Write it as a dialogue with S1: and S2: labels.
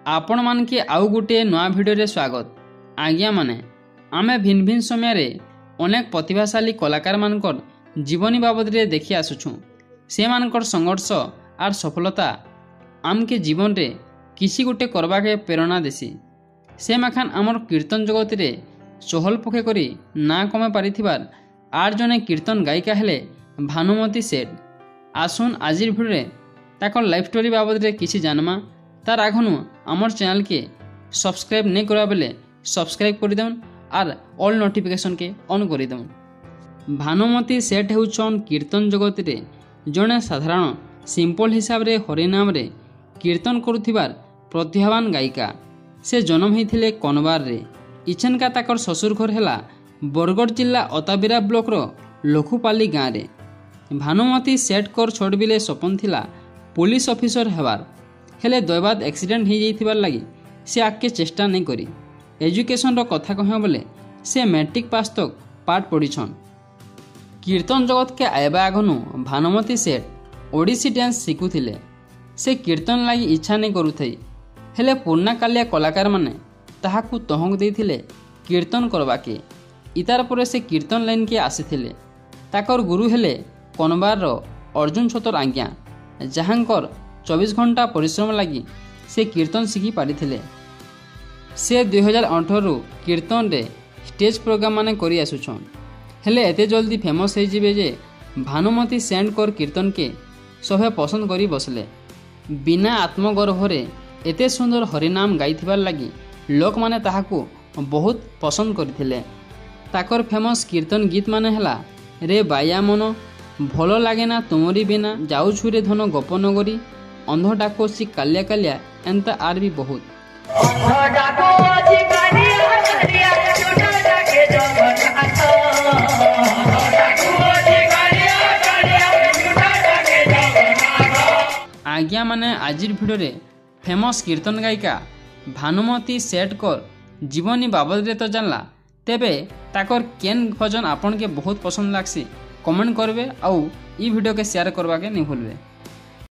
S1: आपण मानके आउ गोटे नया भिडियो स्वागत। आज्ञा माने आमे भिन्न भिन्न समय अनेक प्रतिभाशाली कलाकार मानकर जीवनी बाबद रे देखि आसुछु। से मानकर संघर्ष आर सफलता आमके जीवन रे किसी गोटे करबा के प्रेरणा देसी। से माखान आमर कीर्तन जगत रे चहल पखे करी ना कमे पारिथिबार आर जने कीर्तन गायिका हेले भानुमती सेठ। आसुन आजिर भिडियो रे ताकर लाइफ स्टोरी बाबद रे किसी जानमा। तार आघनु आमर चैनल के सब्सक्राइब नहीं करा बेले सब्सक्राइब कर दउन आर ऑल नोटिफिकेशन के ऑन कर दउन। भानुमती सेठ हेउछन कीर्तन जगत रे जने साधारण सिंपल हिसाब रे हरिनाम रे कीर्तन करुथिबार प्रतिभावान गायिका। से जन्म होइथिले कनबार रे। इछनका ताकर ससुर घर हेला बरगढ़ जिला अताबिरा ब्लॉक रो लखुपाली गाँव रे। भानुमती सेठ कर छोट बिले सपन थिला पुलिस ऑफिसर हेबार, हेले दैवाद एक्सीडेंट हो जाइथिबार लगी से आगे चेष्टा नहीं करी। एजुकेशन रो कथा कह बोले से मैट्रिक पास तक पाठ पढ़ीछन। कीर्तन जगत के आयबा आगनु भानुमती सेठ ओडिसी डांस शिखुथिले। से कीर्तन लगी इच्छा नहीं करुथई, हेले पुर्णा कालिया कलाकार माने ताहाकु तहंग देथिले कीर्तन करबाके। इतार परे से कीर्तन लाइन के आसीथिले। ताकर गुरु हेले कनबार रो अर्जुन छतर आज्ञा, जहांकर 24 घंटा परिश्रम लगी से कीर्तन शिखी पारिथिले। से 2018 रु कीर्तन रे स्टेज प्रोग्राम माने करी आसुछन, हेले एते जल्दी फेमस हो जिवे जे भानुमती सेठ कर कीर्तन के सभे पसंद करी बसले। बिना आत्मगर्भ रे एते सुंदर हरिनाम गाइथिबार लगी लोक माने ताहाकु बहुत पसंद करथिले। ताकर फेमस कीर्तन गीत माने हला रे बाया मन, भलो लागे ना तुमरी बिना, जाऊ छुरे धन गोप नगरी, अंध डाकोसी कालिया कालिया, एंता आर भी बहुत। आज्ञा माने आजिर भिडियो रे फेमस कीर्तन गायिका भानुमती सेठ कर जीवनी बाबद रे तो जानला। तेबे ताकर केन भजन आपन के बहुत पसंद लागसी कमेंट करबे आउ ई वीडियो के शेयर करबा के नहीं भूलबे।